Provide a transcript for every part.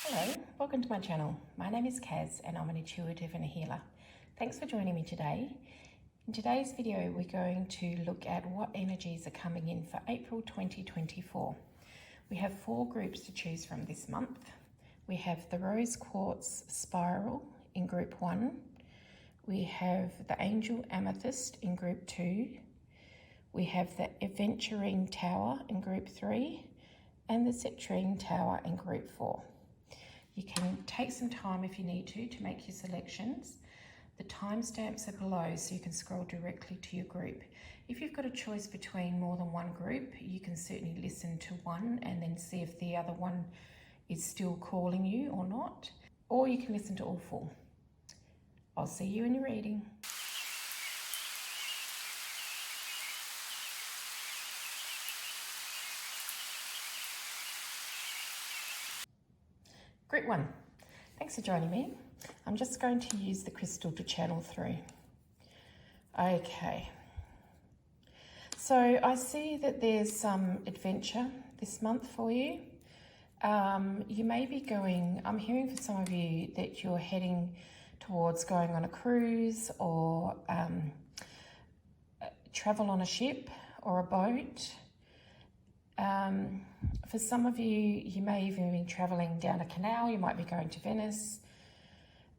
Hello, welcome to my channel. My name is Kaz and I'm an intuitive and a healer. Thanks for joining me today. In today's video, we're going to look at what energies are coming in for April 2024. We have 4 groups to choose from this month. We have the Rose Quartz Spiral in group 1. We have the Angel Amythest in group 2. We have the Adventurine Tower in group 3 and the Citrine Tower in group 4. You can take some time if you need to make your selections. The timestamps are below so you can scroll directly to your group. If you've got a choice between more than one group, you can certainly listen to one and then see if the other one is still calling you or not. Or you can listen to all 4. I'll see you in your reading. Group 1, thanks for joining me. I'm just going to use the crystal to channel through. Okay, so I see that there's some adventure this month for you. You may be going, I'm hearing for some of you that you're heading towards going on a cruise or travel on a ship or a boat. For some of you, you may even be travelling down a canal, you might be going to Venice,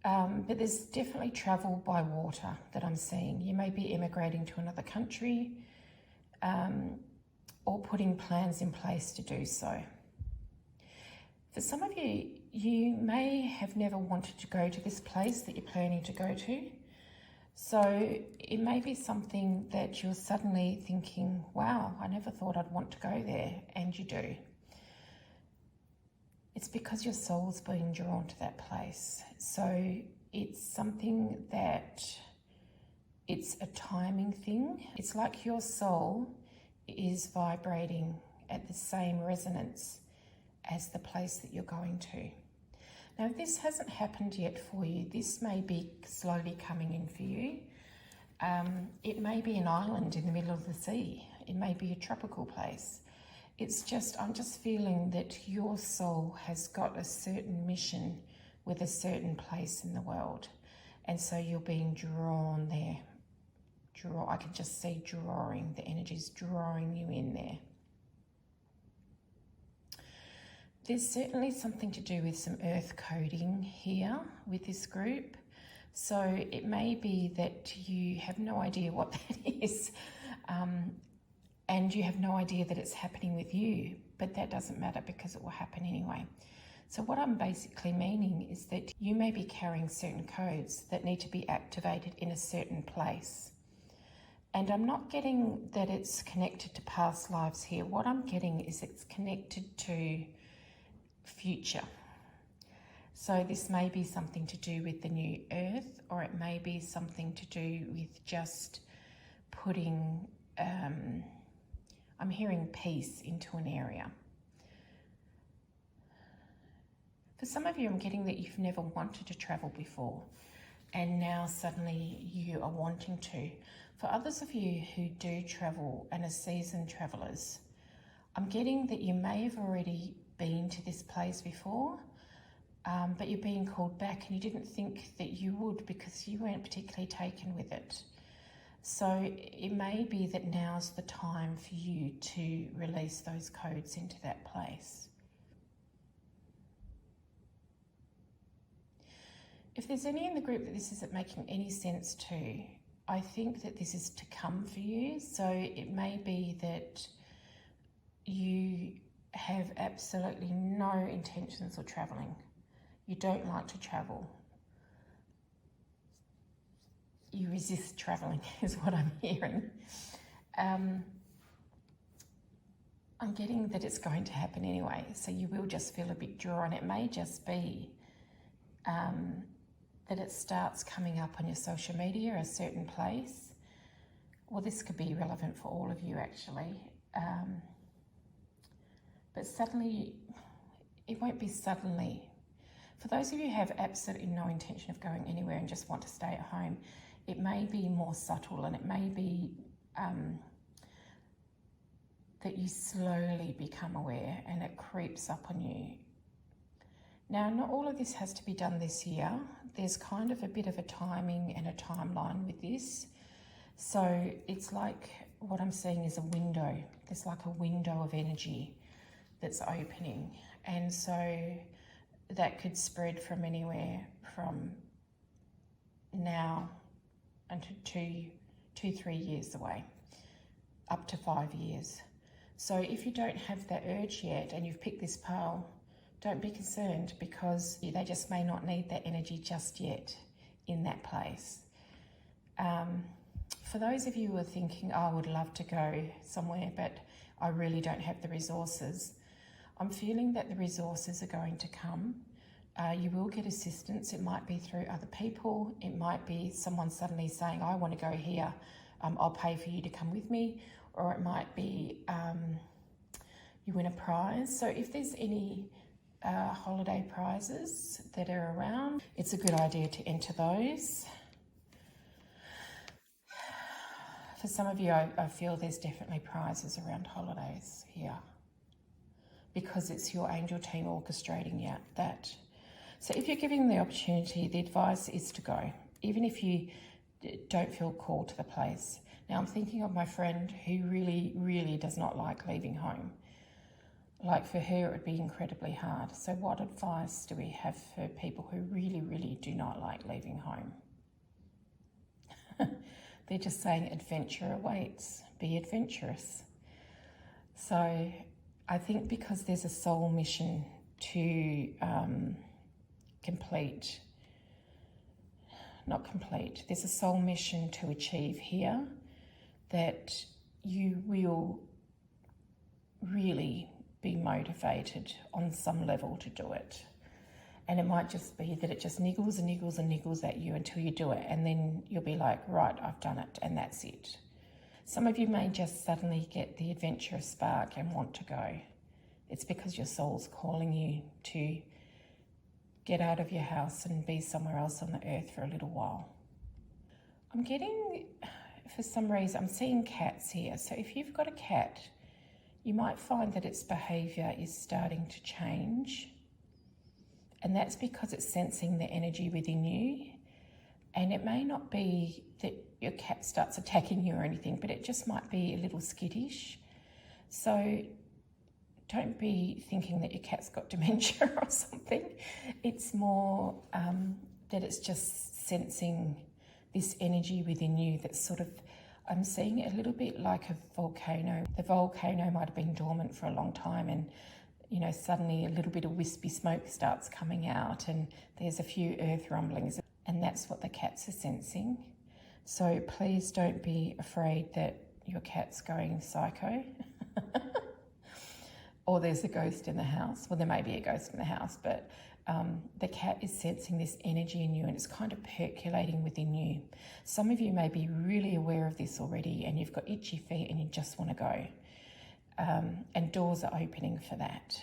but there's definitely travel by water that I'm seeing. You may be immigrating to another country or putting plans in place to do so. For some of you, you may have never wanted to go to this place that you're planning to go to. So it may be something that you're suddenly thinking, wow, I never thought I'd want to go there, and you do. It's because your soul's being drawn to that place. So it's something that, it's a timing thing. It's like your soul is vibrating at the same resonance as the place that you're going to. Now, if this hasn't happened yet for you, this may be slowly coming in for you. It may be an island in the middle of the sea. It may be a tropical place. It's just, I'm just feeling that your soul has got a certain mission with a certain place in the world. And so you're being drawn there. I can just see drawing, the energy's drawing you in there. There's certainly something to do with some earth coding here with this group. So it may be that you have no idea what that is, and you have no idea that it's happening with you, but that doesn't matter because it will happen anyway. So what I'm basically meaning is that you may be carrying certain codes that need to be activated in a certain place. And I'm not getting that it's connected to past lives here. What I'm getting is it's connected to future. So this may be something to do with the new earth, or it may be something to do with just putting, I'm hearing peace into an area. For some of you, I'm getting that you've never wanted to travel before, and now suddenly you are wanting to. For others of you who do travel and are seasoned travelers, I'm getting that you may have already been to this place before, but you're being called back and you didn't think that you would because you weren't particularly taken with it. So it may be that now's the time for you to release those codes into that place. If there's any in the group that this isn't making any sense to, I think that this is to come for you. So it may be that you have absolutely no intentions of travelling. You don't like to travel. You resist travelling is what I'm hearing. I'm getting that it's going to happen anyway, so you will just feel a bit drawn. It may just be that it starts coming up on your social media, a certain place. Well, this could be relevant for all of you actually. But suddenly, it won't be suddenly. For those of you who have absolutely no intention of going anywhere and just want to stay at home, it may be more subtle, and it may be that you slowly become aware and it creeps up on you. Now, not all of this has to be done this year. There's kind of a bit of a timing and a timeline with this. So it's like what I'm seeing is a window. There's like a window of energy that's opening. And so that could spread from anywhere from now until 3 years away, up to 5 years. So if you don't have that urge yet and you've picked this pile, don't be concerned, because they just may not need that energy just yet in that place. For those of you who are thinking, oh, I would love to go somewhere, but I really don't have the resources, I'm feeling that the resources are going to come. You will get assistance. It might be through other people. It might be someone suddenly saying, I want to go here. I'll pay for you to come with me. Or it might be you win a prize. So if there's any holiday prizes that are around, it's a good idea to enter those. For some of you, I feel there's definitely prizes around holidays here, because it's your angel team orchestrating that. So if you're giving the opportunity, the advice is to go, even if you don't feel called to the place. Now, I'm thinking of my friend who really, really does not like leaving home. Like, for her, it would be incredibly hard. So what advice do we have for people who really, really do not like leaving home? They're just saying adventure awaits. Be adventurous. So I think because there's a soul mission to there's a soul mission to achieve here, that you will really be motivated on some level to do it. And it might just be that it just niggles and niggles and niggles at you until you do it, and then you'll be like, right, I've done it, and that's it. Some of you may just suddenly get the adventurous spark and want to go. It's because your soul's calling you to get out of your house and be somewhere else on the earth for a little while. I'm getting, for some reason, I'm seeing cats here. So if you've got a cat, you might find that its behaviour is starting to change. And that's because it's sensing the energy within you. And it may not be that your cat starts attacking you or anything, but it just might be a little skittish. So don't be thinking that your cat's got dementia or something. It's more that it's just sensing this energy within you that's sort of, I'm seeing it a little bit like a volcano. The volcano might have been dormant for a long time, and suddenly a little bit of wispy smoke starts coming out, and there's a few earth rumblings, and that's what the cats are sensing. So please don't be afraid that your cat's going psycho or there's a ghost in the house. Well, there may be a ghost in the house, but the cat is sensing this energy in you, and it's kind of percolating within you. Some of you may be really aware of this already, and you've got itchy feet and you just want to go. And doors are opening for that.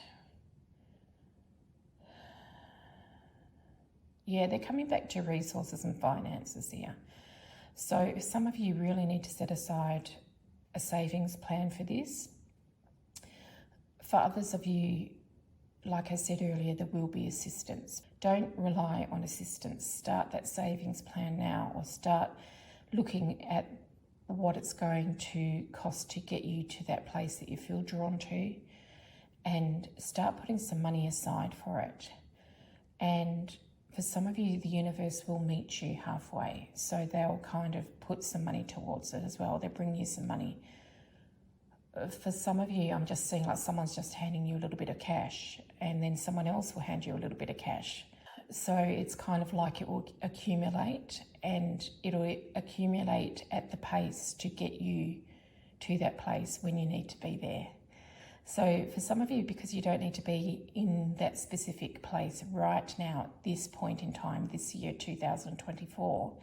Yeah, they're coming back to resources and finances here. So some of you really need to set aside a savings plan for this. For others of you, like I said earlier, there will be assistance. Don't rely on assistance. Start that savings plan now, or start looking at what it's going to cost to get you to that place that you feel drawn to, and start putting some money aside for it. And for some of you, the universe will meet you halfway. So they'll kind of put some money towards it as well. They'll bring you some money. For some of you, I'm just seeing like someone's just handing you a little bit of cash, and then someone else will hand you a little bit of cash. So it's kind of like it will accumulate, and it'll accumulate at the pace to get you to that place when you need to be there. So for some of you, because you don't need to be in that specific place right now at this point in time, this year 2024,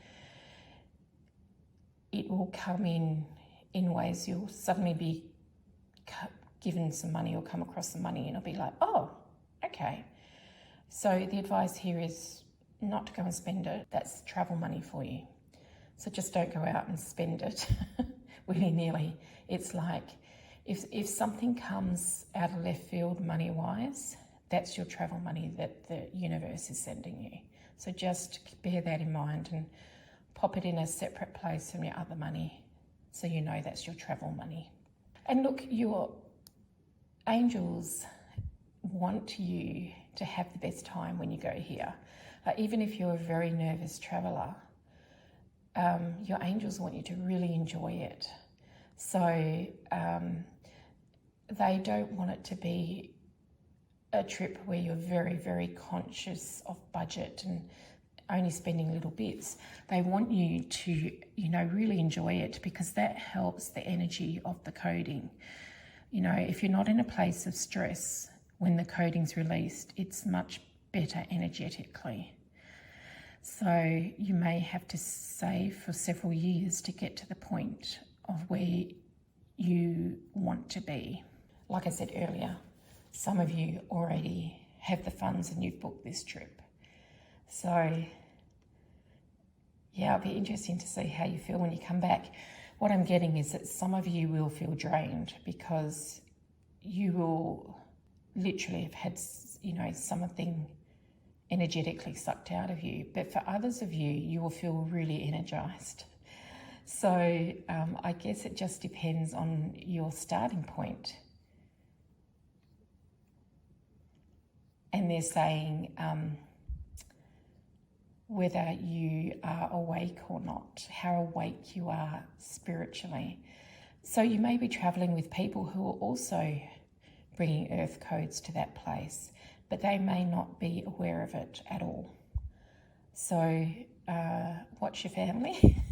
it will come in ways you'll suddenly be given some money or come across some money, and it'll be like, oh, okay. So the advice here is not to go and spend it. That's travel money for you. So just don't go out and spend it willy-nilly. It's like if something comes out of left field money-wise, that's your travel money that the universe is sending you. So just bear that in mind and pop it in a separate place from your other money so you know that's your travel money. And look, your angels want you to have the best time when you go here. Even if you're a very nervous traveller, your angels want you to really enjoy it. So they don't want it to be a trip where you're very, very conscious of budget and only spending little bits. They want you to, really enjoy it, because that helps the energy of the coding. If you're not in a place of stress when the coding's released, it's much better energetically. So you may have to save for several years to get to the point of where you want to be. Like I said earlier, some of you already have the funds and you've booked this trip. So yeah, it'll be interesting to see how you feel when you come back. What I'm getting is that some of you will feel drained because you will literally have had, something energetically sucked out of you. But for others of you, you will feel really energized. So I guess it just depends on your starting point. And they're saying whether you are awake or not, how awake you are spiritually. So you may be travelling with people who are also bringing earth codes to that place, but they may not be aware of it at all. So watch your family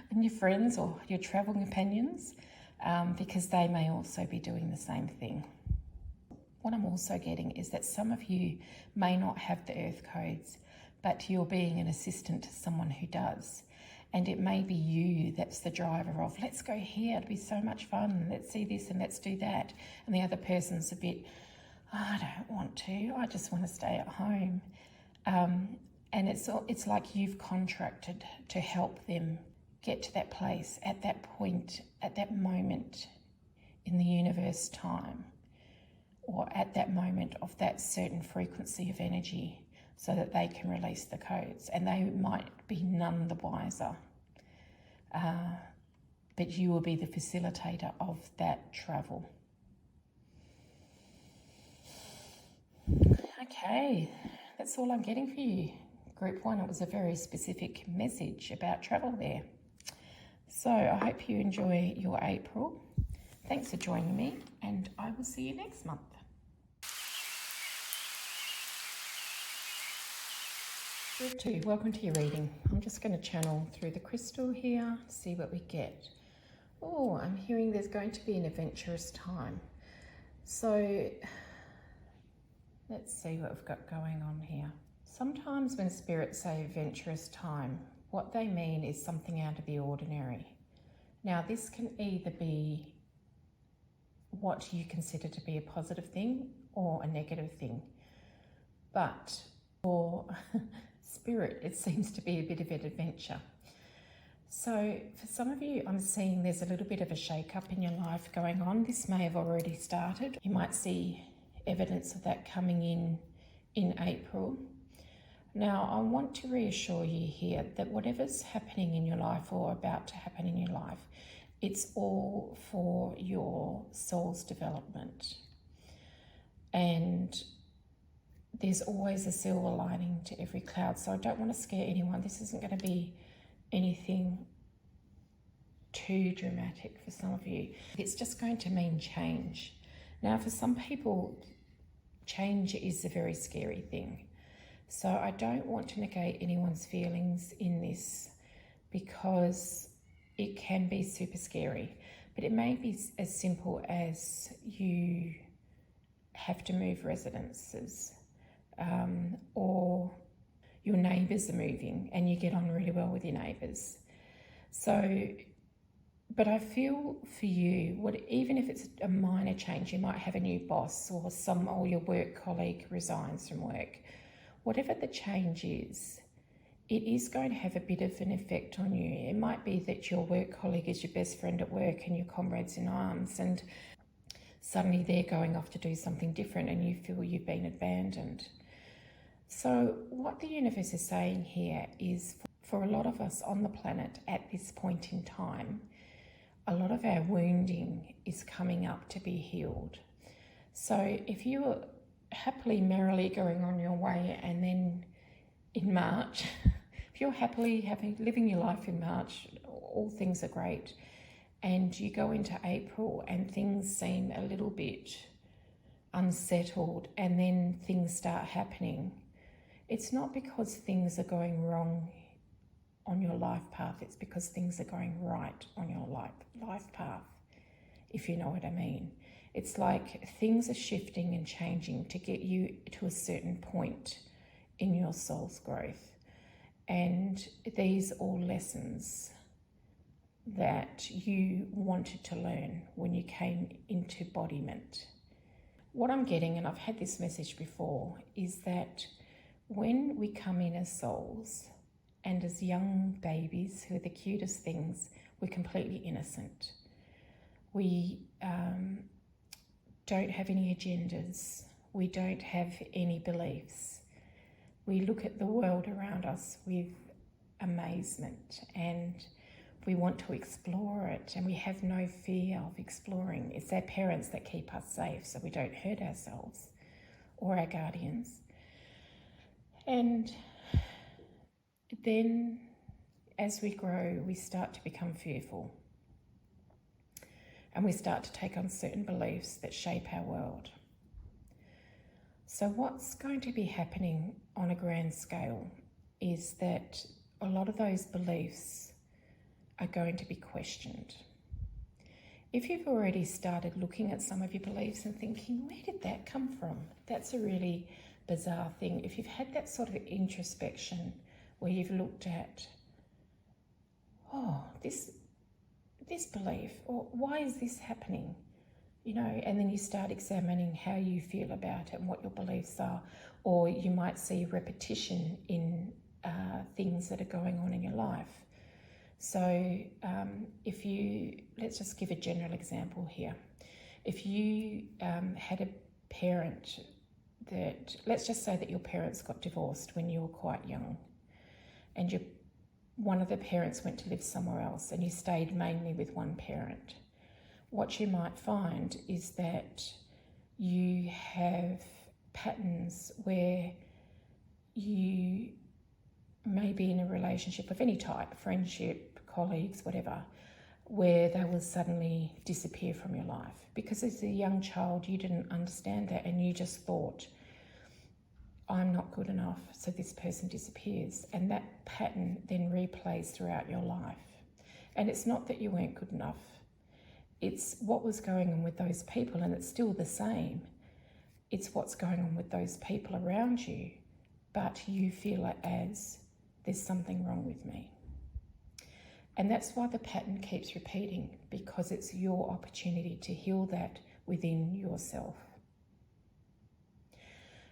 and your friends or your travel companions, because they may also be doing the same thing. What I'm also getting is that some of you may not have the earth codes, but you're being an assistant to someone who does. And it may be you that's the driver of, let's go here, it'll be so much fun, let's see this and let's do that. And the other person's a bit, I don't want to, I just want to stay at home. And it's like you've contracted to help them get to that place at that point, at that moment in the universe time, or at that moment of that certain frequency of energy, so that they can release the codes. And they might be none the wiser, but you will be the facilitator of that travel. Okay, that's all I'm getting for you. Group 1, it was a very specific message about travel there. So I hope you enjoy your April. Thanks for joining me, and I will see you next month. Group 2, welcome to your reading. I'm just going to channel through the crystal here, see what we get. Oh, I'm hearing there's going to be an adventurous time. So let's see what we've got going on here. Sometimes when spirits say adventurous time, what they mean is something out of the ordinary. Now, this can either be what you consider to be a positive thing or a negative thing. But for spirit, it seems to be a bit of an adventure. So for some of you, I'm seeing there's a little bit of a shake-up in your life going on. This may have already started. You might see evidence of that coming in April. Now, I want to reassure you here that whatever's happening in your life or about to happen in your life, it's all for your soul's development. And there's always a silver lining to every cloud. So I don't want to scare anyone. This isn't going to be anything too dramatic for some of you. It's just going to mean change. Now, for some people, change is a very scary thing. So I don't want to negate anyone's feelings in this, because it can be super scary. But it may be as simple as you have to move residences, or your neighbours are moving and you get on really well with your neighbours. So, but I feel for you, even if it's a minor change, you might have a new boss or your work colleague resigns from work. Whatever the change is, it is going to have a bit of an effect on you. It might be that your work colleague is your best friend at work and your comrades in arms, and suddenly they're going off to do something different and you feel you've been abandoned. So what the universe is saying here is, for a lot of us on the planet at this point in time, a lot of our wounding is coming up to be healed. So if you were happily, merrily going on your way, and then in March, if you're happily living your life in March, all things are great, and you go into April and things seem a little bit unsettled, and then things start happening, it's not because things are going wrong on your life path, it's because things are going right on your life path, if you know what I mean. It's like things are shifting and changing to get you to a certain point in your soul's growth. And these are all lessons that you wanted to learn when you came into embodiment. What I'm getting, and I've had this message before, is that when we come in as souls and as young babies who are the cutest things, we're completely innocent. We don't have any agendas. We don't have any beliefs. We look at the world around us with amazement and we want to explore it, and we have no fear of exploring. It's our parents that keep us safe so we don't hurt ourselves or our guardians. And then as we grow, we start to become fearful. And we start to take on certain beliefs that shape our world. So what's going to be happening on a grand scale is that a lot of those beliefs are going to be questioned. If you've already started looking at some of your beliefs and thinking, where did that come from? That's a really bizarre thing. If you've had that sort of introspection where you've looked at, this belief, or why is this happening? And then you start examining how you feel about it and what your beliefs are. Or you might see repetition in things that are going on in your life. So let's just give a general example here. If you had a parent let's just say that your parents got divorced when you were quite young, and one of the parents went to live somewhere else and you stayed mainly with one parent. What you might find is that you have patterns where you may be in a relationship of any type, friendship, colleagues, whatever, where they will suddenly disappear from your life. Because as a young child, you didn't understand that and you just thought, I'm not good enough, so this person disappears. And that pattern then replays throughout your life. And it's not that you weren't good enough. It's what was going on with those people, and it's still the same. It's what's going on with those people around you, but you feel it as, there's something wrong with me. And that's why the pattern keeps repeating, because it's your opportunity to heal that within yourself.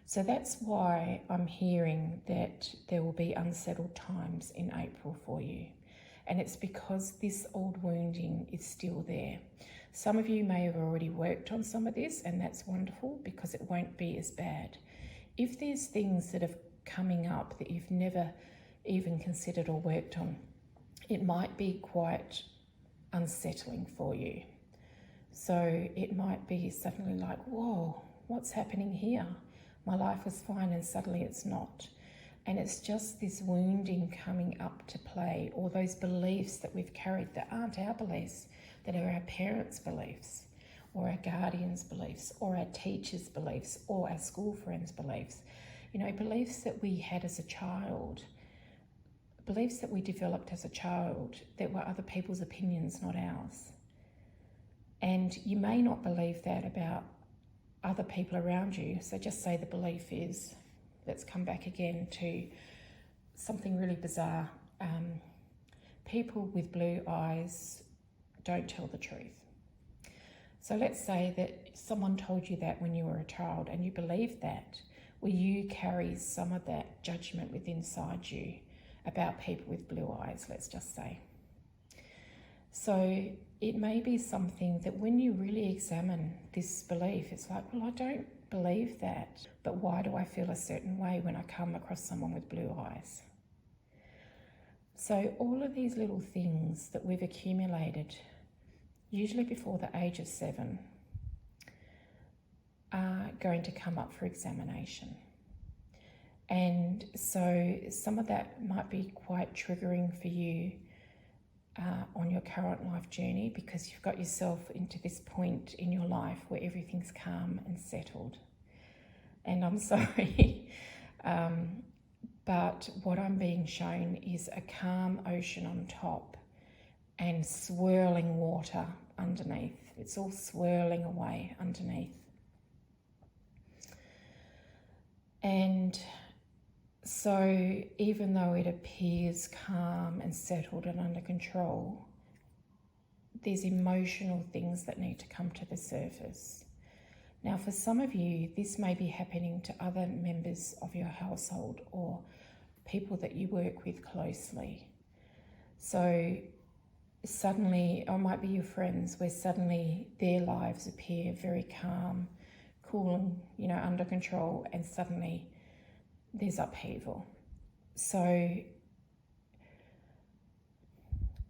So that's why I'm hearing that there will be unsettled times in April for you. And it's because this old wounding is still there. Some of you may have already worked on some of this, and that's wonderful because it won't be as bad. If there's things that are coming up that you've never even considered or worked on, it might be quite unsettling for you. So it might be suddenly like, whoa, what's happening here? My life was fine and suddenly it's not. And it's just this wounding coming up to play, or those beliefs that we've carried that aren't our beliefs, that are our parents' beliefs, or our guardians' beliefs, or our teachers' beliefs, or our school friends' beliefs. Beliefs that we had as a child, beliefs that we developed as a child that were other people's opinions, not ours. And you may not believe that about other people around you. So just say the belief is, let's come back again to something really bizarre. People with blue eyes don't tell the truth. So let's say that someone told you that when you were a child and you believed that. Well, you carry some of that judgment within inside you about people with blue eyes, let's just say. So it may be something that when you really examine this belief, it's like, well, I don't believe that, but why do I feel a certain way when I come across someone with blue eyes? So all of these little things that we've accumulated, usually before the age of 7, are going to come up for examination. And so some of that might be quite triggering for you on your current life journey, because you've got yourself into this point in your life where everything's calm and settled. And I'm sorry, but what I'm being shown is a calm ocean on top and swirling water underneath. It's all swirling away underneath. And so even though it appears calm and settled and under control, there's emotional things that need to come to the surface. Now, for some of you, this may be happening to other members of your household or people that you work with closely. So suddenly, or it might be your friends, where suddenly their lives appear very calm, cool, under control, and suddenly there's upheaval. So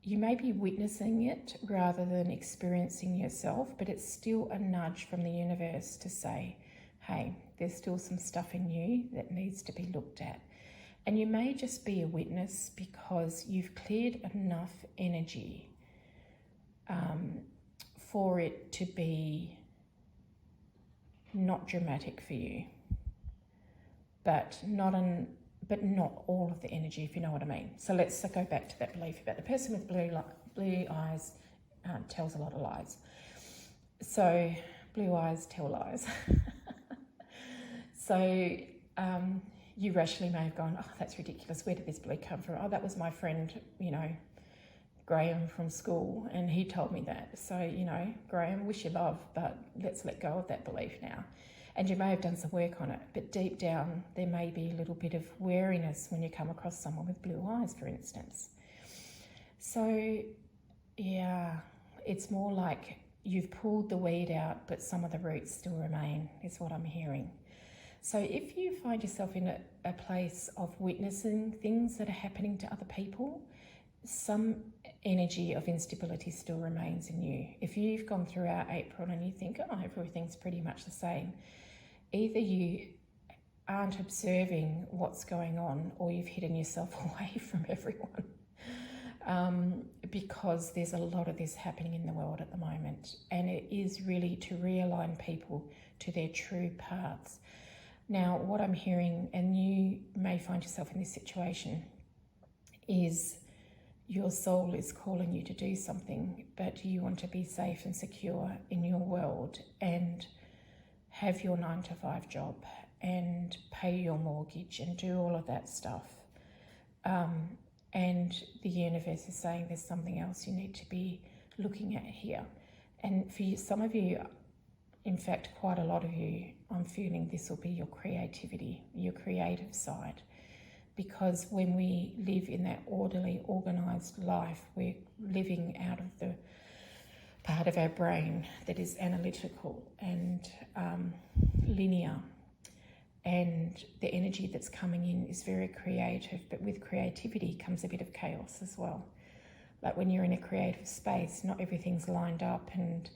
you may be witnessing it rather than experiencing yourself, but it's still a nudge from the universe to say, hey, there's still some stuff in you that needs to be looked at. And you may just be a witness because you've cleared enough energy for it to be not dramatic for you, but not all of the energy, if you know what I mean. So let's go back to that belief about the person with blue eyes tells a lot of lies. So blue eyes tell lies. So you rationally may have gone, oh, that's ridiculous. Where did this belief come from? Oh, that was my friend, Graham from school, and he told me that. So, Graham, wish you love, but let's let go of that belief now. And you may have done some work on it, but deep down there may be a little bit of wariness when you come across someone with blue eyes, for instance. So, yeah, it's more like you've pulled the weed out, but some of the roots still remain, is what I'm hearing. So if you find yourself in a place of witnessing things that are happening to other people, some energy of instability still remains in you. If you've gone throughout April and you think, oh, everything's pretty much the same, either you aren't observing what's going on or you've hidden yourself away from everyone, because there's a lot of this happening in the world at the moment, and it is really to realign people to their true paths. Now, what I'm hearing, and you may find yourself in this situation, is your soul is calling you to do something, but you want to be safe and secure in your world and have your 9-to-5 job and pay your mortgage and do all of that stuff. And the universe is saying there's something else you need to be looking at here. And for you, some of you, in fact, quite a lot of you, I'm feeling this will be your creativity, your creative side. Because when we live in that orderly, organised life, we're living out of the part of our brain that is analytical and linear. And the energy that's coming in is very creative, but with creativity comes a bit of chaos as well. Like when you're in a creative space, not everything's lined up and,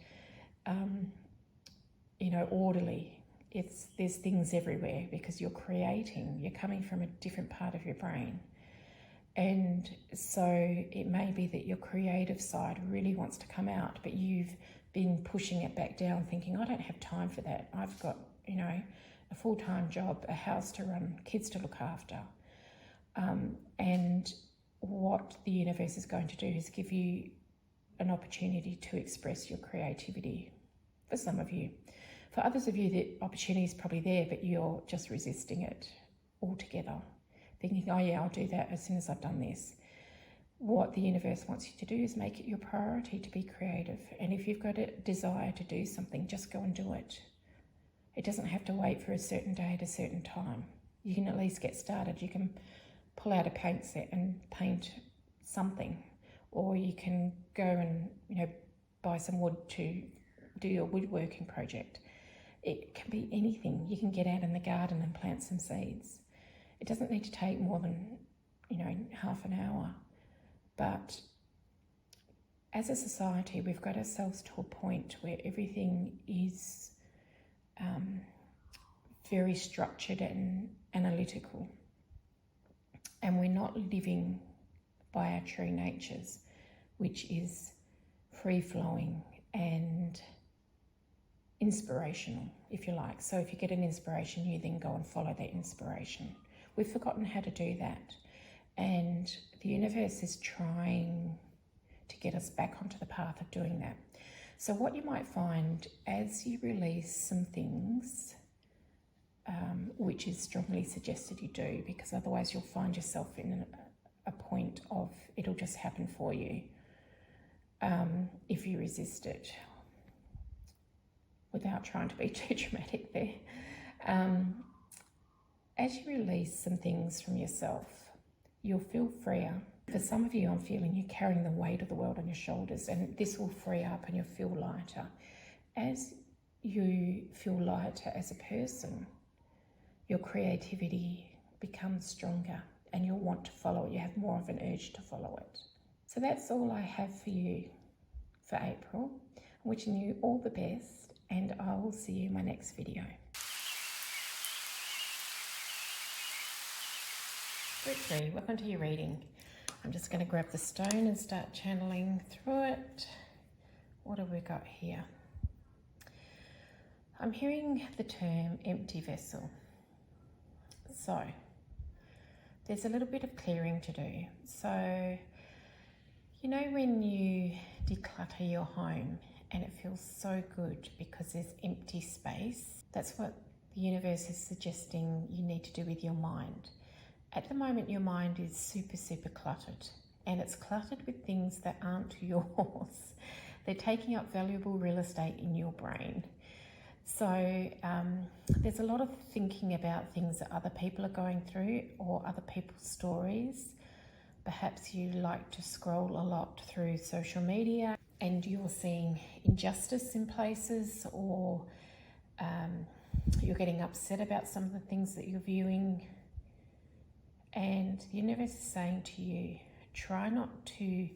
orderly. There's things everywhere because you're creating, you're coming from a different part of your brain. And so it may be that your creative side really wants to come out, but you've been pushing it back down thinking, I don't have time for that. I've got, a full-time job, a house to run, kids to look after. And what the universe is going to do is give you an opportunity to express your creativity for some of you. For others of you, the opportunity is probably there, but you're just resisting it altogether, thinking, oh yeah, I'll do that as soon as I've done this. What the universe wants you to do is make it your priority to be creative. And if you've got a desire to do something, just go and do it. It doesn't have to wait for a certain day at a certain time. You can at least get started. You can pull out a paint set and paint something, or you can go and, buy some wood to do your woodworking project. It can be anything. You can get out in the garden and plant some seeds. It doesn't need to take more than, half an hour. But as a society, we've got ourselves to a point where everything is very structured and analytical. And we're not living by our true natures, which is free-flowing and inspirational, if you like. So if you get an inspiration, you then go and follow that inspiration. We've forgotten how to do that. And the universe is trying to get us back onto the path of doing that. So what you might find as you release some things, which is strongly suggested you do, because otherwise you'll find yourself in a point of it'll just happen for you if you resist it, without trying to be too dramatic there. As you release some things from yourself, you'll feel freer. For some of you, I'm feeling you're carrying the weight of the world on your shoulders, and this will free up and you'll feel lighter. As you feel lighter as a person, your creativity becomes stronger and you'll want to follow it. You have more of an urge to follow it. So that's all I have for you for April. I'm wishing you all the best, and I will see you in my next video. Group 3, welcome to your reading. I'm just going to grab the stone and start channeling through it. What have we got here? I'm hearing the term empty vessel. So there's a little bit of clearing to do. So, when you declutter your home and it feels so good because there's empty space, that's what the universe is suggesting you need to do with your mind. At the moment, your mind is super, super cluttered, and it's cluttered with things that aren't yours. They're taking up valuable real estate in your brain. So there's a lot of thinking about things that other people are going through or other people's stories. Perhaps you like to scroll a lot through social media and you're seeing injustice in places, or you're getting upset about some of the things that you're viewing. And the universe is saying to you, try not to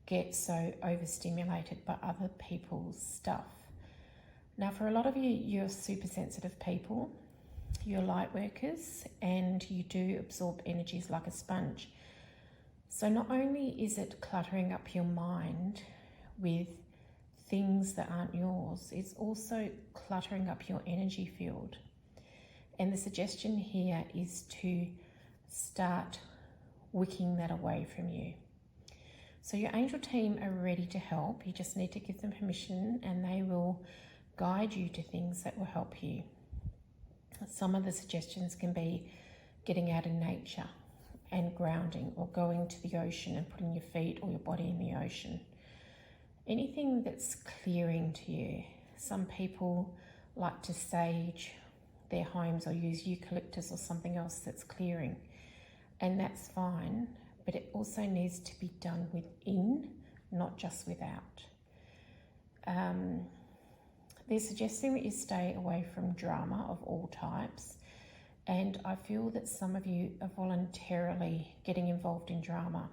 get so overstimulated by other people's stuff. Now, for a lot of you, you're super sensitive people, you're light workers, and you do absorb energies like a sponge. So not only is it cluttering up your mind with things that aren't yours, it's also cluttering up your energy field. And the suggestion here is to start wicking that away from you. So your angel team are ready to help. You just need to give them permission, and they will guide you to things that will help you. Some of the suggestions can be getting out in nature and grounding, or going to the ocean and putting your feet or your body in the ocean. Anything that's clearing to you. Some people like to sage their homes or use eucalyptus or something else that's clearing, and that's fine, but it also needs to be done within, not just without. They're suggesting that you stay away from drama of all types, and I feel that some of you are voluntarily getting involved in drama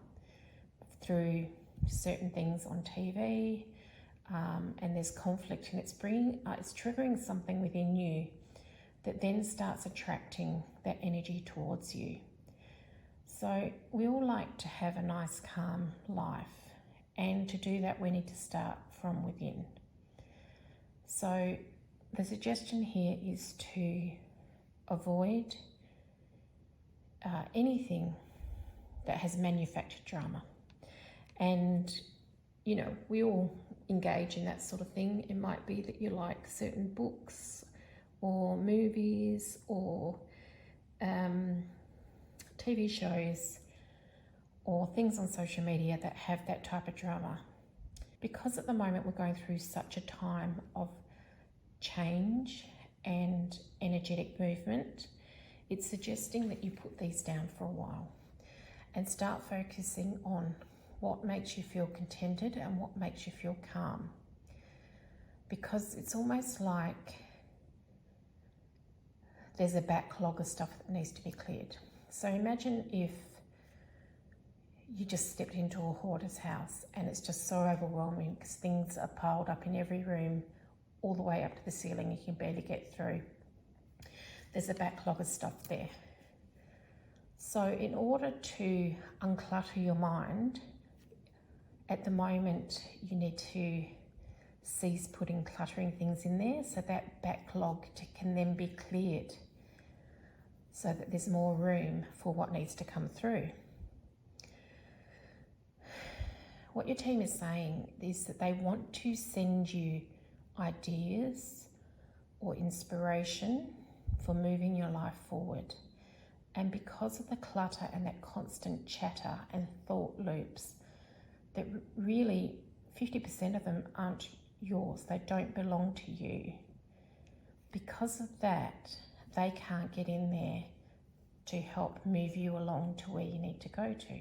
through certain things on TV, and there's conflict, and it's triggering something within you that then starts attracting that energy towards you. So we all like to have a nice, calm life, and to do that we need to start from within. So the suggestion here is to avoid anything that has manufactured drama. And, we all engage in that sort of thing. It might be that you like certain books or movies or TV shows or things on social media that have that type of drama. Because at the moment we're going through such a time of change and energetic movement, it's suggesting that you put these down for a while and start focusing on what makes you feel contented and what makes you feel calm. because it's almost like there's a backlog of stuff that needs to be cleared. So imagine if you just stepped into a hoarder's house and it's just so overwhelming because things are piled up in every room all the way up to the ceiling, you can barely get through. There's a backlog of stuff there. So in order to unclutter your mind, at the moment you need to cease putting cluttering things in there so that backlog can then be cleared so that there's more room for what needs to come through. What your team is saying is that they want to send you ideas or inspiration for moving your life forward. And because of the clutter and that constant chatter and thought loops, that really 50% of them aren't yours, they don't belong to you. Because of that, they can't get in there to help move you along to where you need to go to.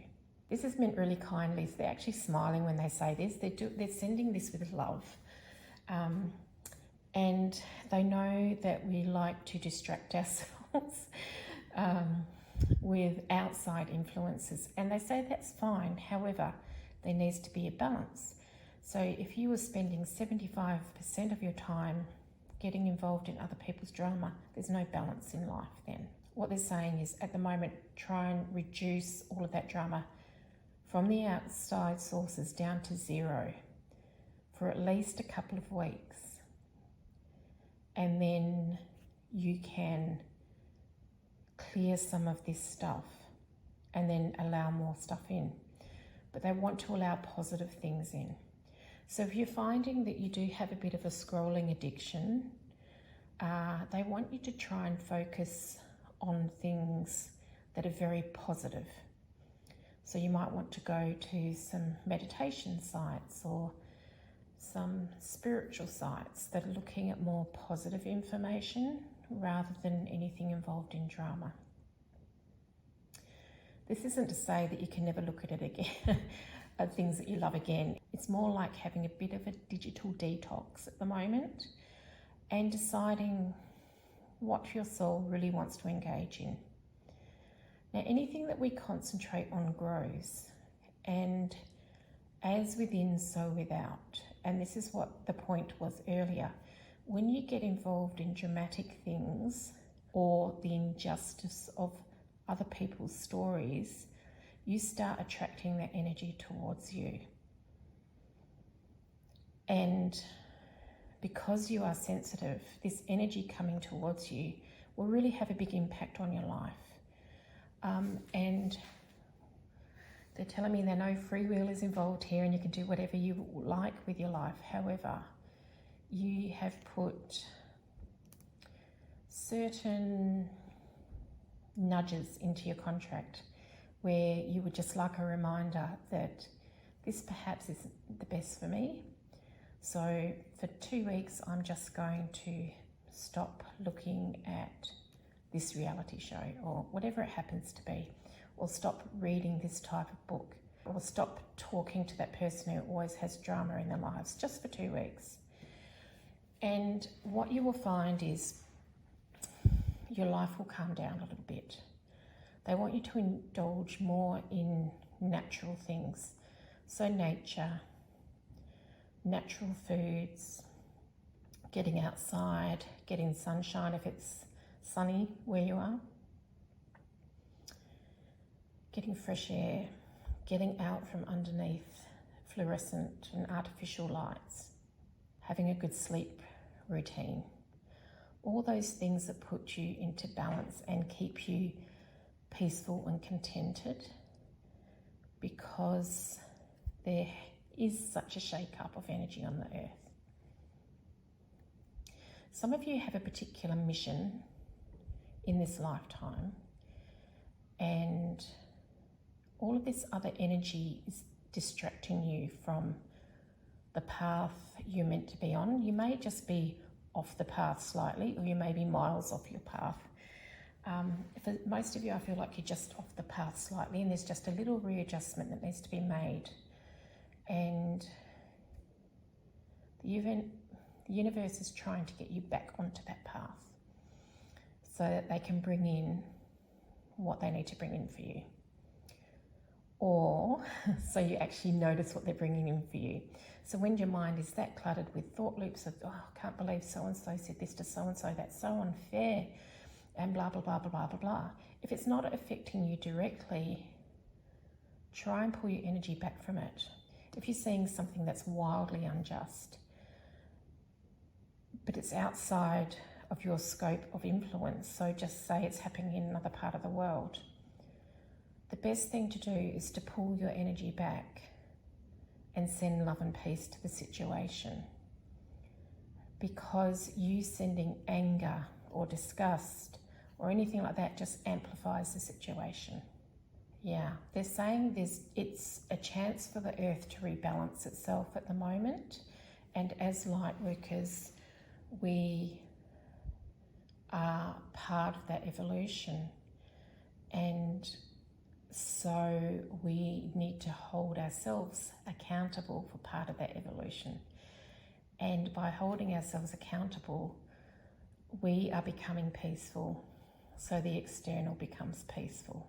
This is meant really kindly, so they're actually smiling when they say this. They're sending this with love. And they know that we like to distract ourselves with outside influences. And they say that's fine. However, there needs to be a balance. So if you were spending 75% of your time getting involved in other people's drama, there's no balance in life then. What they're saying is, at the moment, try and reduce all of that drama from the outside sources down to zero for at least a couple of weeks. And then you can clear some of this stuff and then allow more stuff in. But they want to allow positive things in. So if you're finding that you do have a bit of a scrolling addiction, they want you to try and focus on things that are very positive. So you might want to go to some meditation sites or some spiritual sites that are looking at more positive information rather than anything involved in drama. This isn't to say that you can never look at it again, at things that you love again. It's more like having a bit of a digital detox at the moment and deciding what your soul really wants to engage in. Now, anything that we concentrate on grows, and as within, so without. And this is what the point was earlier. When you get involved in dramatic things or the injustice of other people's stories, you start attracting that energy towards you. And because you are sensitive, this energy coming towards you will really have a big impact on your life. And they're telling me that no free will is involved here and you can do whatever you like with your life. However, you have put certain nudges into your contract where you would just like a reminder that this perhaps isn't the best for me. So for 2 weeks, I'm just going to stop looking at this reality show or whatever it happens to be, or stop reading this type of book, or stop talking to that person who always has drama in their lives, just for 2 weeks. And what you will find is your life will calm down a little bit. They want you to indulge more in natural things. So nature, natural foods, getting outside, getting sunshine if it's sunny where you are, getting fresh air, getting out from underneath fluorescent and artificial lights, having a good sleep routine. All those things that put you into balance and keep you peaceful and contented, because there is such a shake-up of energy on the earth. Some of you have a particular mission in this lifetime, and all of this other energy is distracting you from the path you're meant to be on. You may just be off the path slightly, or you may be miles off your path. For most of you, I feel like you're just off the path slightly, and there's just a little readjustment that needs to be made. And The universe is trying to get you back onto that path so that they can bring in what they need to bring in for you. Or so you actually notice what they're bringing in for you. So when your mind is that cluttered with thought loops of, oh, I can't believe so-and-so said this to so-and-so, that's so unfair, and blah, blah, blah, blah, blah, blah, blah. If it's not affecting you directly, try and pull your energy back from it. If you're seeing something that's wildly unjust, but it's outside of your scope of influence, so just say it's happening in another part of the world, the best thing to do is to pull your energy back and send love and peace to the situation. Because you sending anger or disgust or anything like that just amplifies the situation. Yeah, they're saying it's a chance for the earth to rebalance itself at the moment. And as light workers, we are part of that evolution. And so we need to hold ourselves accountable for part of that evolution. And by holding ourselves accountable, we are becoming peaceful. So the external becomes peaceful.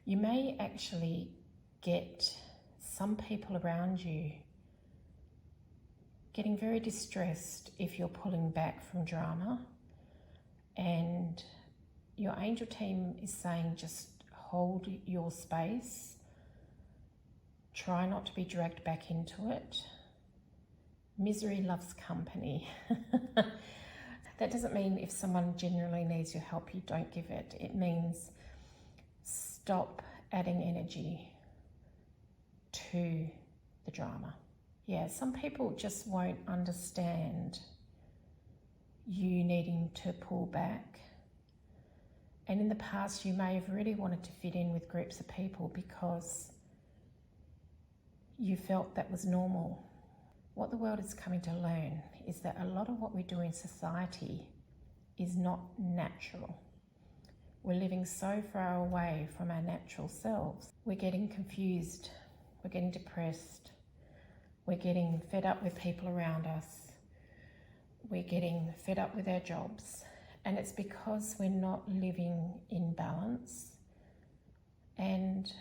You may actually get some people around you getting very distressed if you're pulling back from drama, and your angel team is saying just hold your space, try not to be dragged back into it. Misery loves company. That doesn't mean if someone genuinely needs your help, you don't give it. It means stop adding energy to the drama. Yeah, some people just won't understand you needing to pull back. And in the past, you may have really wanted to fit in with groups of people because you felt that was normal. What the world is coming to learn is that a lot of what we do in society is not natural. We're living so far away from our natural selves. We're getting confused, we're getting depressed, we're getting fed up with people around us, we're getting fed up with our jobs, and it's because we're not living in balance. And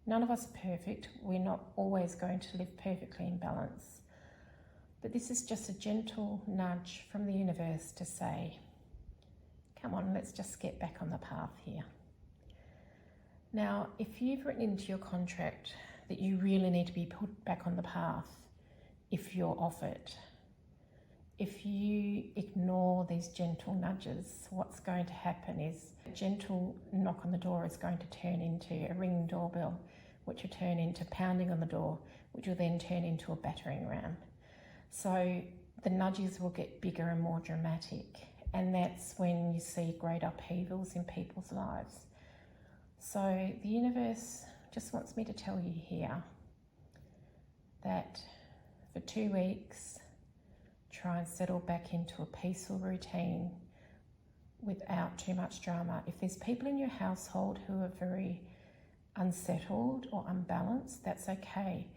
none of us are perfect. We're not always going to live perfectly in balance. But this is just a gentle nudge from the universe to say, come on, let's just get back on the path here. Now, if you've written into your contract that you really need to be put back on the path, if you're off it, if you ignore these gentle nudges, what's going to happen is a gentle knock on the door is going to turn into a ringing doorbell, which will turn into pounding on the door, which will then turn into a battering ram. So the nudges will get bigger and more dramatic, and that's when you see great upheavals in people's lives. So the universe just wants me to tell you here that for 2 weeks, try and settle back into a peaceful routine without too much drama. If there's people in your household who are very unsettled or unbalanced, that's okay.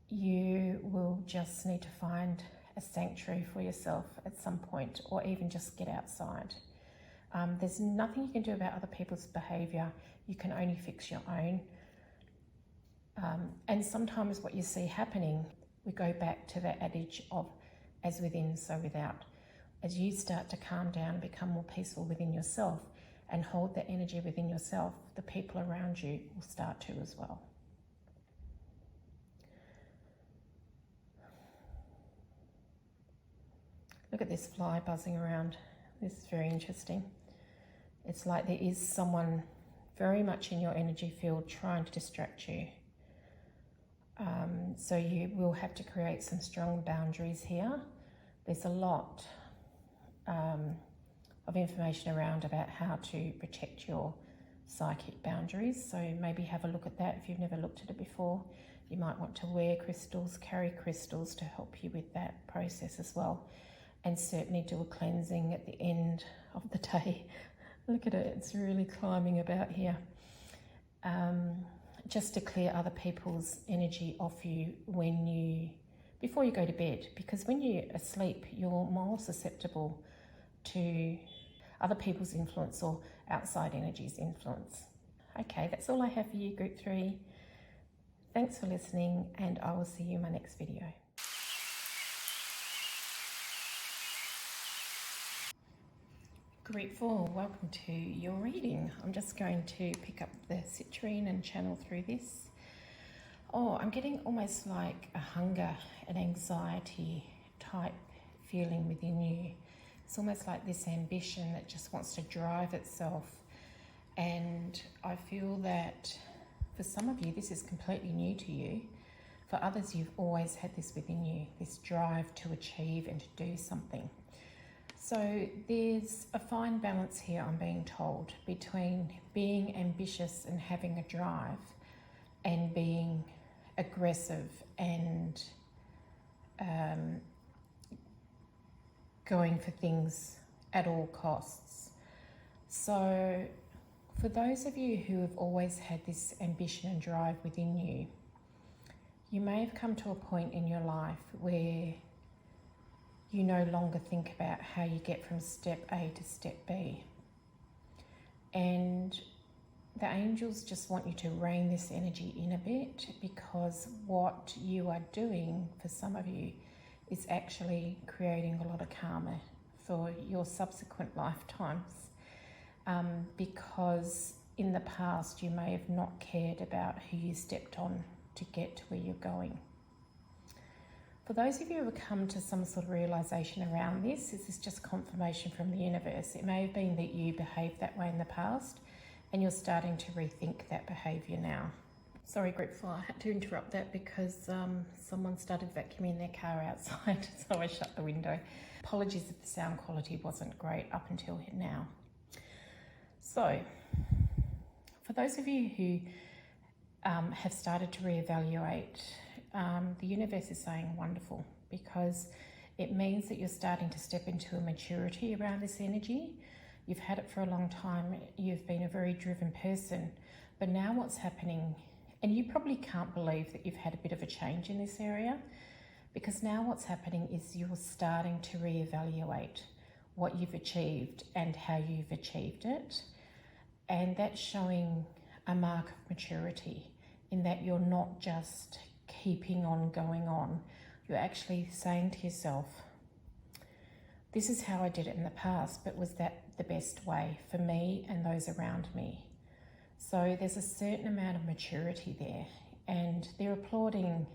You will just need to find a sanctuary for yourself at some point, or even just get outside. There's nothing you can do about other people's behaviour. You can only fix your own. And sometimes what you see happening, we go back to the adage of as within, so without. As you start to calm down and become more peaceful within yourself and hold that energy within yourself, the people around you will start to as well. Look at this fly buzzing around. This is very interesting. It's like there is someone very much in your energy field trying to distract you. So you will have to create some strong boundaries here. There's a lot of information around about how to protect your psychic boundaries. So maybe have a look at that if you've never looked at it before. You might want to wear crystals, carry crystals to help you with that process as well. And certainly do a cleansing at the end of the day. Look at it, it's really climbing about here. just to clear other people's energy off you before you go to bed, because when you're asleep, you're more susceptible to other people's influence or outside energy's influence. Okay, that's all I have for you, Group 3. Thanks for listening, and I will see you in my next video. Group 4, welcome to your reading. I'm just going to pick up the Citrine and channel through this. Oh, I'm getting almost like a hunger and anxiety type feeling within you. It's almost like this ambition that just wants to drive itself. And I feel that for some of you, this is completely new to you. For others, you've always had this within you, this drive to achieve and to do something. So there's a fine balance here, I'm being told, between being ambitious and having a drive and being aggressive and going for things at all costs. So for those of you who have always had this ambition and drive within you, you may have come to a point in your life where you no longer think about how you get from step A to step B. And the angels just want you to rein this energy in a bit, because what you are doing for some of you is actually creating a lot of karma for your subsequent lifetimes. Because in the past you may have not cared about who you stepped on to get to where you're going. For those of you who have come to some sort of realization around this is just confirmation from the universe. It may have been that you behaved that way in the past and you're starting to rethink that behavior now. Sorry, Group 4, I had to interrupt that because someone started vacuuming their car outside, so I shut the window. Apologies if the sound quality wasn't great up until now. So, for those of you who have started to reevaluate, the universe is saying wonderful, because it means that you're starting to step into a maturity around this energy. You've had it for a long time, you've been a very driven person, but now what's happening, and you probably can't believe that you've had a bit of a change in this area, because now what's happening is you're starting to reevaluate what you've achieved and how you've achieved it. And that's showing a mark of maturity in that you're not just keeping on going on. You're actually saying to yourself, this is how I did it in the past, but was that the best way for me and those around me? So there's a certain amount of maturity there, and they're applauding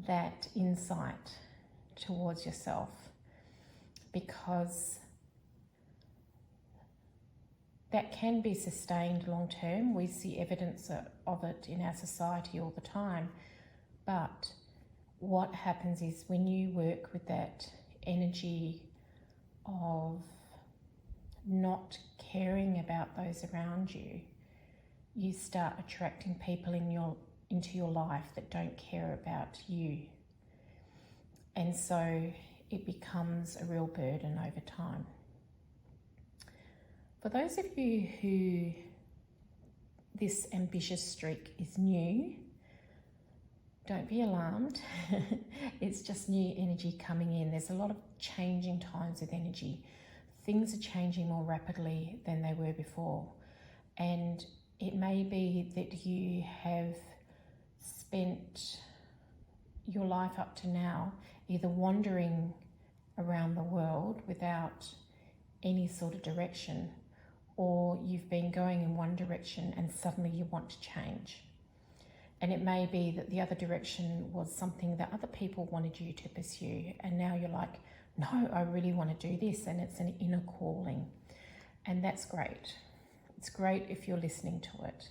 that insight towards yourself, because that can be sustained long term. We see evidence of it in our society all the time. But what happens is when you work with that energy of not caring about those around you, you start attracting people into your life that don't care about you. And so it becomes a real burden over time. For those of you who this ambitious streak is new, don't be alarmed. It's just new energy coming in. There's a lot of changing times with energy. Things are changing more rapidly than they were before. And it may be that you have spent your life up to now either wandering around the world without any sort of direction, or you've been going in one direction and suddenly you want to change. And it may be that the other direction was something that other people wanted you to pursue, and now you're like, no, I really want to do this, and it's an inner calling. And that's great. It's great if you're listening to it,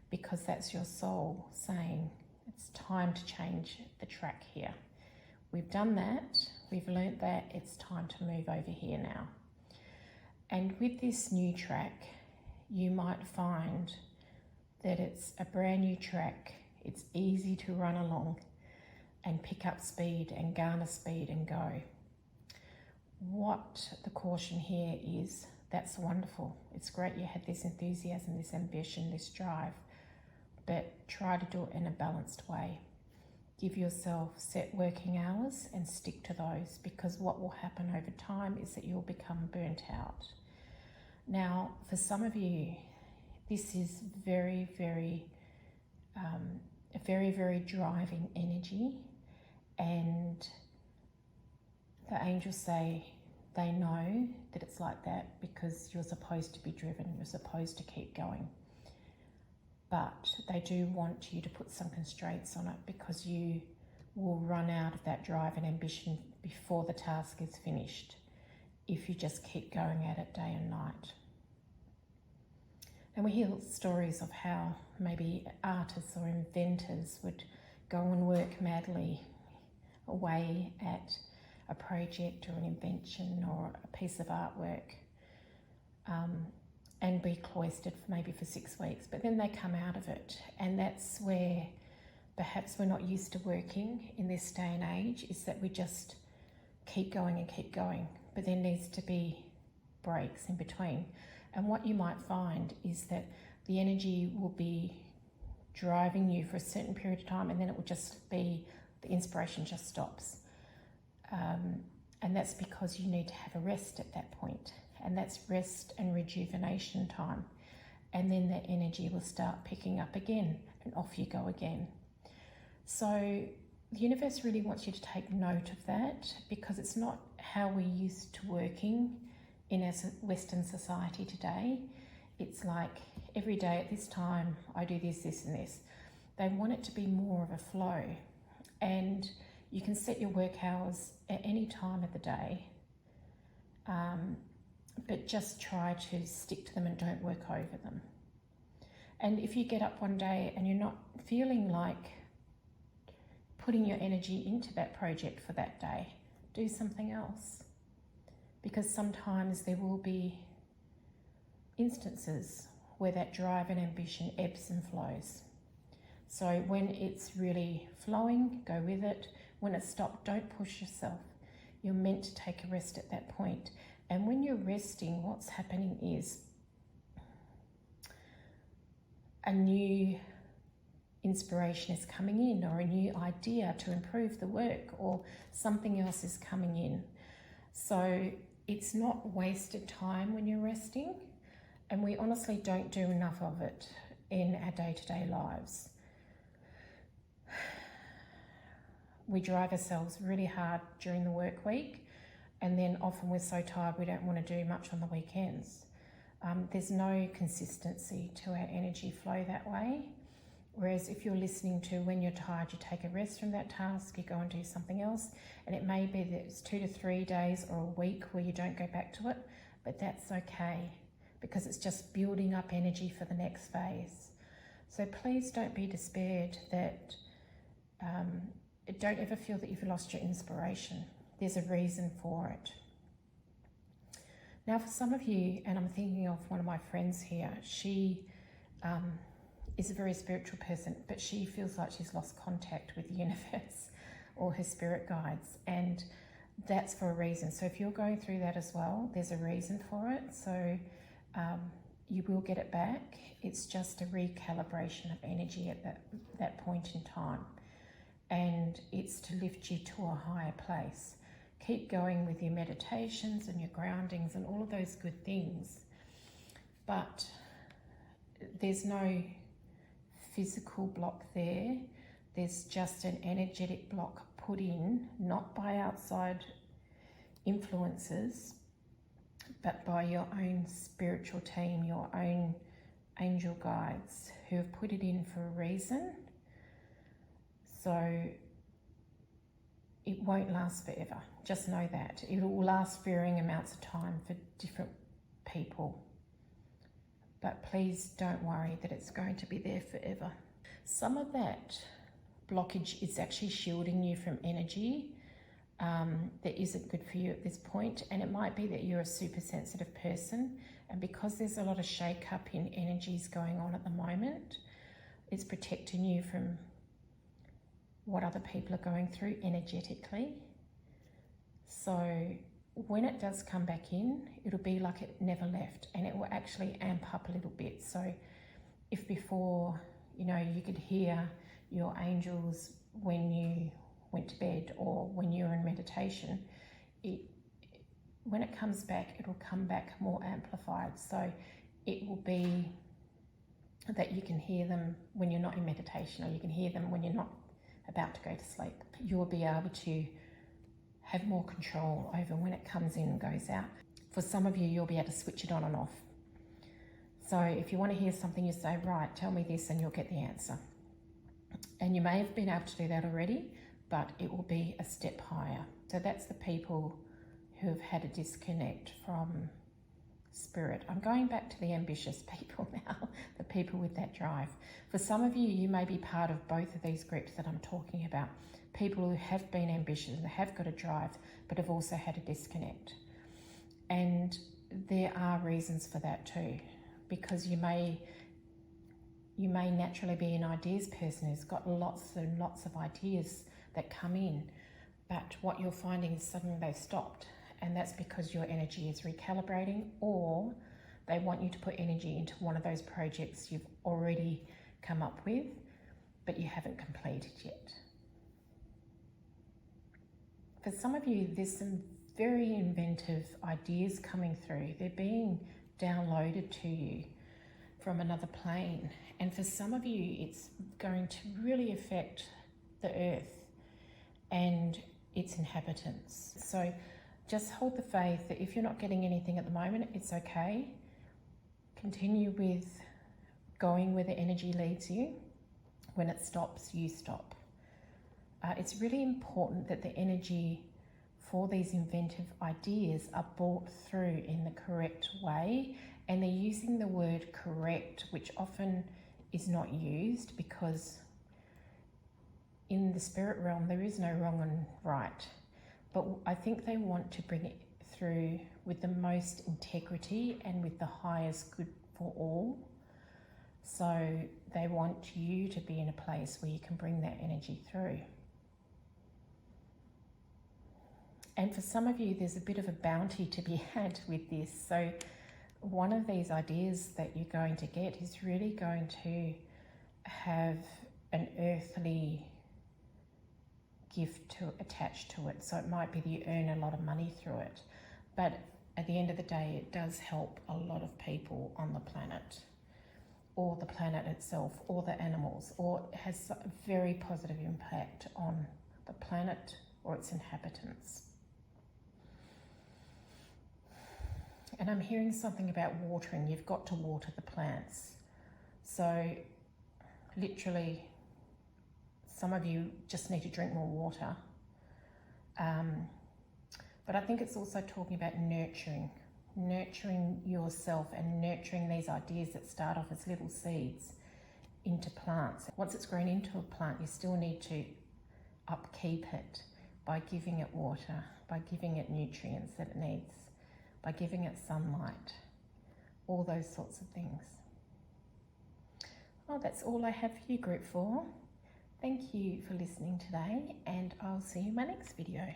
because that's your soul saying, it's time to change the track here. We've done that, we've learnt that, it's time to move over here now. And with this new track, you might find that it's a brand new track. It's easy to run along and pick up speed and garner speed and go. What the caution here is, that's wonderful. It's great you had this enthusiasm, this ambition, this drive. but try to do it in a balanced way. Give yourself set working hours and stick to those, because what will happen over time is that you'll become burnt out. Now, for some of you, this is very, very driving energy, and the angels say they know that it's like that because you're supposed to be driven, you're supposed to keep going. But they do want you to put some constraints on it, because you will run out of that drive and ambition before the task is finished if you just keep going at it day and night. And we hear stories of how maybe artists or inventors would go and work madly away at a project or an invention or a piece of artwork, and be cloistered maybe for 6 weeks, but then they come out of it. And that's where perhaps we're not used to working in this day and age, is that we just keep going and keep going, but there needs to be breaks in between. And what you might find is that the energy will be driving you for a certain period of time, and then it will just be, the inspiration just stops. And that's because you need to have a rest at that point. And that's rest and rejuvenation time. And then the energy will start picking up again, and off you go again. So the universe really wants you to take note of that, because it's not how we're used to working in a Western society today. It's like every day at this time, I do this, this and this. They want it to be more of a flow. And you can set your work hours at any time of the day, but just try to stick to them and don't work over them. And if you get up one day and you're not feeling like putting your energy into that project for that day, do something else. Because sometimes there will be instances where that drive and ambition ebbs and flows. So when it's really flowing, go with it. When it's stopped, don't push yourself. You're meant to take a rest at that point. And when you're resting, what's happening is a new inspiration is coming in, or a new idea to improve the work, or something else is coming in. So it's not wasted time when you're resting, and we honestly don't do enough of it in our day-to-day lives. We drive ourselves really hard during the work week, and then often we're so tired we don't want to do much on the weekends. There's no consistency to our energy flow that way. Whereas if you're listening to when you're tired, you take a rest from that task, you go and do something else, and it may be that it's 2 to 3 days or a week where you don't go back to it, but that's okay, because it's just building up energy for the next phase. So please don't be despaired that, don't ever feel that you've lost your inspiration. There's a reason for it. Now for some of you, and I'm thinking of one of my friends here, she is a very spiritual person, but she feels like she's lost contact with the universe or her spirit guides, and that's for a reason. So if you're going through that as well, there's a reason for it. So you will get it back. It's just a recalibration of energy at that point in time, and it's to lift you to a higher place. Keep going with your meditations and your groundings and all of those good things, but there's no physical block there. There's just an energetic block put in, not by outside influences, but by your own spiritual team, your own angel guides, who have put it in for a reason. So it won't last forever. Just know that. It will last varying amounts of time for different people. But please don't worry that it's going to be there forever. Some of that blockage is actually shielding you from energy that isn't good for you at this point. And it might be that you're a super sensitive person, and because there's a lot of shake-up in energies going on at the moment, it's protecting you from what other people are going through energetically. So when it does come back in, it'll be like it never left, and it will actually amp up a little bit. So if before You know, you could hear your angels when you went to bed or when you were in meditation. When it comes back, it will come back more amplified. So it will be that you can hear them when you're not in meditation, or you can hear them when you're not about to go to sleep. You'll be able to have more control over when it comes in and goes out. For some of you, you'll be able to switch it on and off. So if you want to hear something, you say, right, tell me this, and you'll get the answer. And you may have been able to do that already, but it will be a step higher. So that's the people who have had a disconnect from spirit. I'm going back to the ambitious people now, the people with that drive. For some of you, you may be part of both of these groups that I'm talking about. People who have been ambitious and have got a drive, but have also had a disconnect. And there are reasons for that too, because you may naturally be an ideas person who's got lots and lots of ideas that come in, but what you're finding is suddenly they've stopped, and that's because your energy is recalibrating, or they want you to put energy into one of those projects you've already come up with, but you haven't completed yet. For some of you, there's some very inventive ideas coming through. They're being downloaded to you from another plane. And for some of you, it's going to really affect the earth and its inhabitants. So just hold the faith that if you're not getting anything at the moment, it's okay. Continue with going where the energy leads you. When it stops, you stop. It's really important that the energy for these inventive ideas are brought through in the correct way, and they're using the word correct, which often is not used, because in the spirit realm there is no wrong and right, but I think they want to bring it through with the most integrity and with the highest good for all. So they want you to be in a place where you can bring that energy through. And for some of you, there's a bit of a bounty to be had with this. So one of these ideas that you're going to get is really going to have an earthly gift to attach to it. So it might be that you earn a lot of money through it, but at the end of the day, it does help a lot of people on the planet, or the planet itself, or the animals, or it has a very positive impact on the planet or its inhabitants. And I'm hearing something about watering. You've got to water the plants. So literally, some of you just need to drink more water. But I think it's also talking about nurturing yourself and nurturing these ideas that start off as little seeds into plants. Once it's grown into a plant, you still need to upkeep it by giving it water, by giving it nutrients that it needs, by giving it sunlight, all those sorts of things. Well, that's all I have for you, Group 4. Thank you for listening today, and I'll see you in my next video.